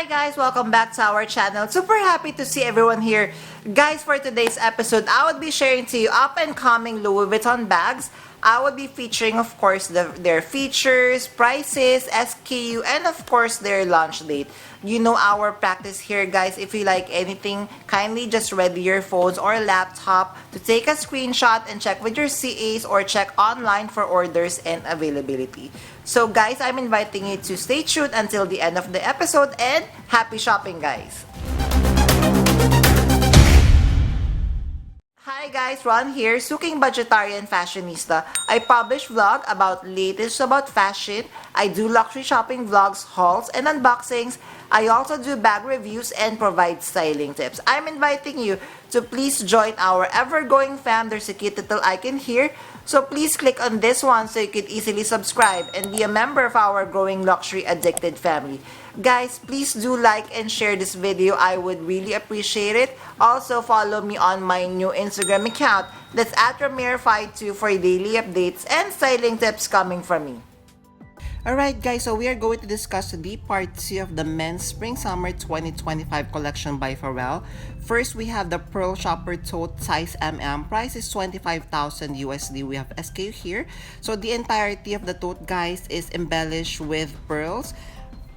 Hi guys, welcome back to our channel. Super happy to see everyone here. Guys, for today's episode, I would be sharing to you up-and-coming Louis Vuitton bags. I would be featuring, of course, their features, prices, SKU, and of course, their launch date. You know our practice here, guys. If you like anything, kindly just ready your phones or laptop to take a screenshot and check with your CAs or check online for orders and availability. So guys, I'm inviting you to stay tuned until the end of the episode and happy shopping, guys! Hi guys, Ron here, Suking Budgetarian Fashionista. I publish vlog about latest about fashion. I do luxury shopping vlogs, hauls, and unboxings. I also do bag reviews and provide styling tips. I'm inviting you to please join our ever-going fam. There's a cute little icon here. So please click on this one so you can easily subscribe and be a member of our growing luxury addicted family. Guys, please do like and share this video. I would really appreciate it. Also, follow me on my new Instagram account. That's at Ramir52 for daily updates and styling tips coming from me. Alright guys, so we are going to discuss the part 2 of the Men's Spring Summer 2025 collection by Pharrell. First, we have the Pearl Shopper Tote size MM. Price is 25,000 USD. We have SKU here. So the entirety of the tote, guys, is embellished with pearls.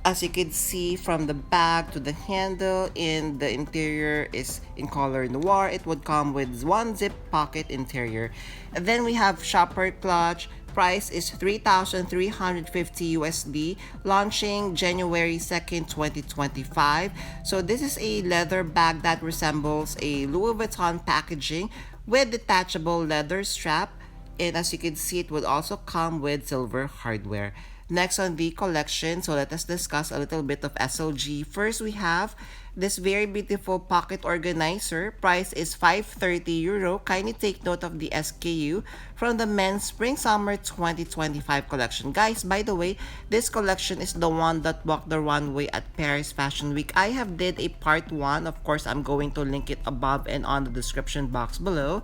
As you can see, from the bag to the handle, in the interior is in color noir. It would come with one zip pocket interior. And then we have shopper clutch. Price is 3,350 USD, launching January 2nd, 2025. So this is a leather bag that resembles a Louis Vuitton packaging with detachable leather strap. And as you can see, it would also come with silver hardware. Next on the collection, so let us discuss a little bit of SLG. First, we have this very beautiful pocket organizer. Price is €530. Kindly take note of the SKU from the Men's Spring Summer 2025 collection. Guys, by the way, this collection is the one that walked the runway at Paris Fashion Week. I have did a part 1. Of course, I'm going to link it above and on the description box below.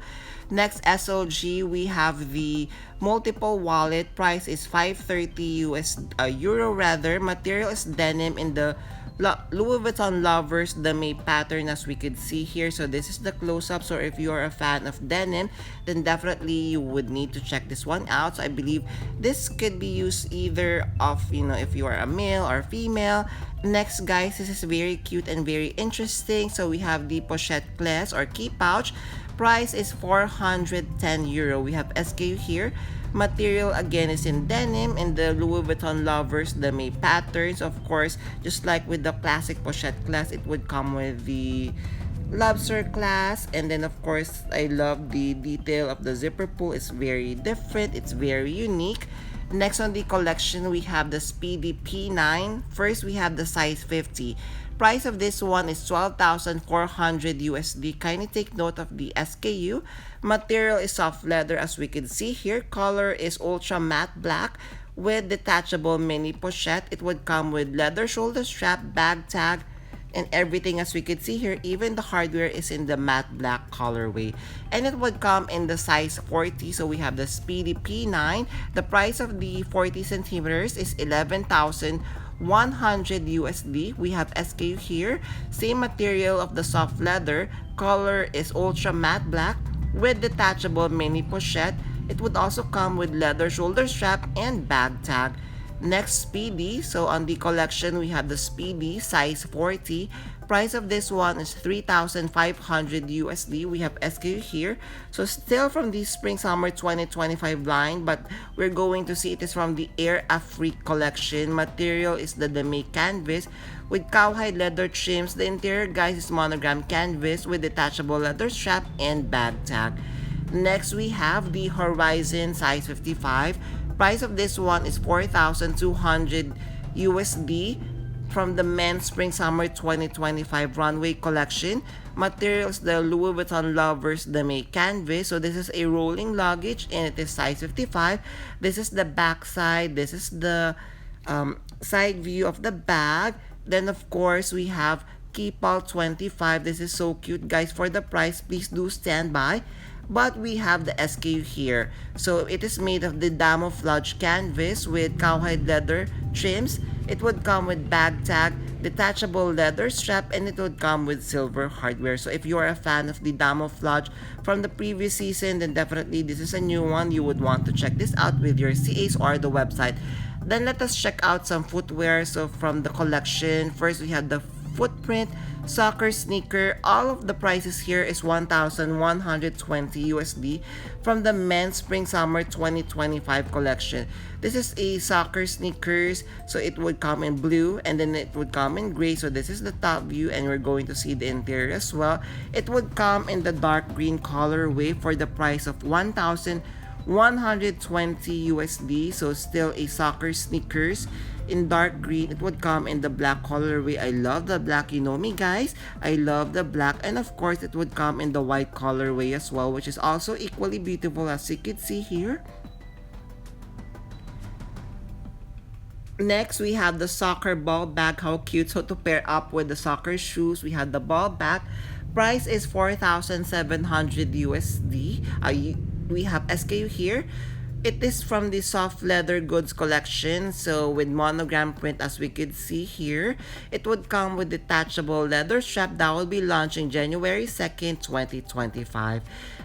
Next, SLG, we have the multiple wallet. Price is €530 euro rather. Material is denim in the Louis Vuitton lovers the May pattern, as we could see here. So this is the close-up. So if you are a fan of denim, then definitely you would need to check this one out. So I believe this could be used either of, if you are a male or female. Next, guys, this is very cute and very interesting. So we have the pochette clés or key pouch. Price is €410. We have SKU here. Material again is in denim in the Louis Vuitton lovers the May patterns. Of course, just like with the classic pochette class, it would come with the lobster class. And then of course, I love the detail of the zipper pull. It's very different, it's very unique. Next on the collection, we have the Speedy P9. First, we have the size 50. Price of this one is 12,400 USD. Kindly take note of the SKU. Material is soft leather, as we can see here. Color is ultra matte black with detachable mini pochette. It would come with leather shoulder strap, bag tag, and everything, as we can see here. Even the hardware is in the matte black colorway, and it would come in the size 40. So we have the Speedy P9. The price of the 40 centimeters is 11,100 USD. We have SKU here. Same material of the soft leather. Color is ultra matte black with detachable mini pochette. It would also come with leather shoulder strap and bag tag. Next, Speedy. So on the collection, we have the Speedy size 40. Price of this one is 3,500 USD. We have SKU here. So still from the Spring Summer 2025 line, but we're going to see it is from the Air Afrique collection. Material is the demi canvas with cowhide leather trims. The interior, guys, is monogram canvas with detachable leather strap and bag tag. Next, we have the Horizon size 55. Price of this one is 4,200 USD from the Men's Spring Summer 2025 Runway Collection. Materials, the Louis Vuitton lovers the May canvas. So this is a rolling luggage and it is size 55. This is the back side. This is the side view of the bag. Then of course we have Keepall 25. This is so cute, guys. For the price, please do stand by. But we have the SKU here. So it is made of the camouflage canvas with cowhide leather trims. It would come with bag tag, detachable leather strap, and it would come with silver hardware. So if you are a fan of the camouflage from the previous season, then definitely this is a new one. You would want to check this out with your CAs or the website. Then let us check out some footwear. So from the collection, first we have the footprint soccer sneaker. All of the prices here is 1,120 USD from the Men's Spring Summer 2025 collection. This is a soccer sneakers, so it would come in blue and then it would come in gray. So this is the top view and we're going to see the interior as well. It would come in the dark green colorway for the price of 1,120 USD. So still a soccer sneakers in dark green. It would come in the black colorway. I love the black, you know me guys, I love the black. And of course it would come in the white colorway as well, which is also equally beautiful, as you can see here. Next, we have the soccer ball bag. How cute. So to pair up with the soccer shoes, we have the ball bag. Price is 4,700 USD. We have SKU here. It is from the soft leather goods collection, so with monogram print, as we could see here. It would come with detachable leather strap that will be launching January 2nd, 2025.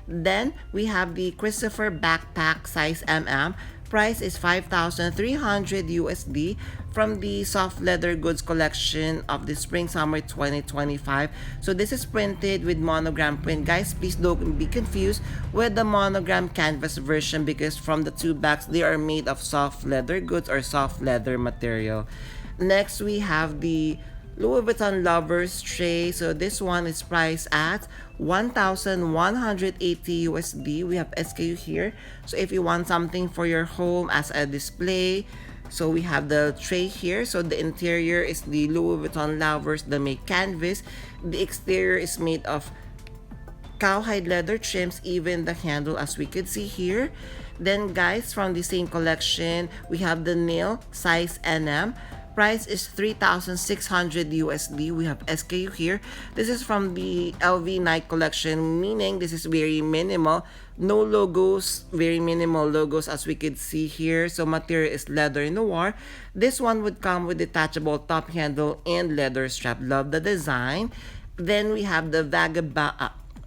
Then we have the Christopher backpack size MM. Price is 5,300 USD from the soft leather goods collection of the spring summer 2025. So this is printed with monogram print. Guys, please don't be confused with the monogram canvas version, because from the two bags they are made of soft leather goods or soft leather material. Next, we have the Louis Vuitton Lovers Tray. So this one is priced at 1,180 USD. We have SKU here. So if you want something for your home as a display, so we have the tray here. So the interior is the Louis Vuitton Lovers, the make canvas. The exterior is made of cowhide leather trims, even the handle, as we could see here. Then guys, from the same collection, we have the nail size NM. Price is 3,600 USD. We have SKU here. This is from the LV Night collection, meaning this is very minimal. No logos, very minimal logos, as we could see here. So material is leather noir. This one would come with detachable top handle and leather strap. Love the design. Then we have the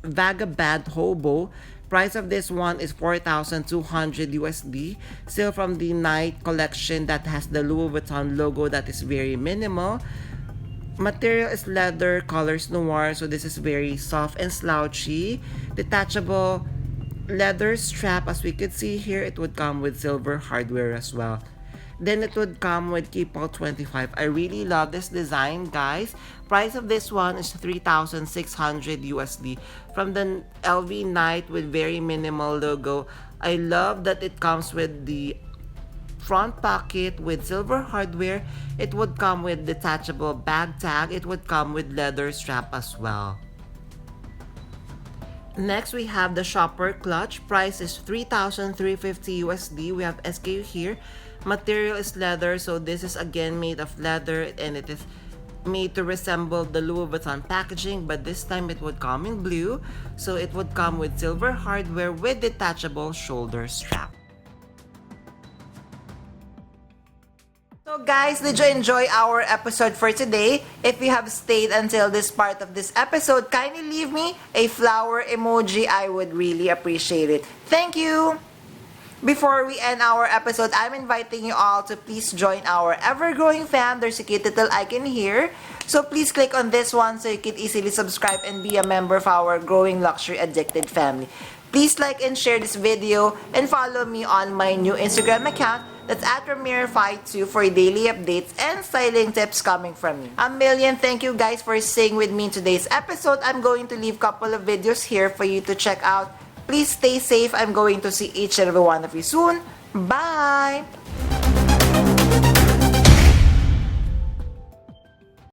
Vagabond Hobo. Price of this one is 4,200 USD. Still from the Night collection that has the Louis Vuitton logo that is very minimal. Material is leather, colors noir, so this is very soft and slouchy. Detachable leather strap, as we could see here. It would come with silver hardware as well. Then it would come with Keepall 25. I really love this design, guys. Price of this one is 3,600 USD from the LV Night with very minimal logo. I love that it comes with the front pocket with silver hardware. It would come with detachable bag tag. It would come with leather strap as well. Next, we have the shopper clutch. Price is 3,350 USD. We have SKU here. Material is leather, so this is again made of leather, and it is made to resemble the Louis Vuitton packaging, but this time it would come in blue. So it would come with silver hardware with detachable shoulder strap. So guys, did you enjoy our episode for today? If you have stayed until this part of this episode, kindly leave me a flower emoji. I would really appreciate it. Thank you! Before we end our episode, I'm inviting you all to please join our ever-growing fam. There's a cute little icon here. So please click on this one so you can easily subscribe and be a member of our growing luxury addicted family. Please like and share this video and follow me on my new Instagram account. That's at Ramir52 for daily updates and styling tips coming from me. A million thank you guys for staying with me in today's episode. I'm going to leave a couple of videos here for you to check out. Please stay safe. I'm going to see each and every one of you soon. Bye!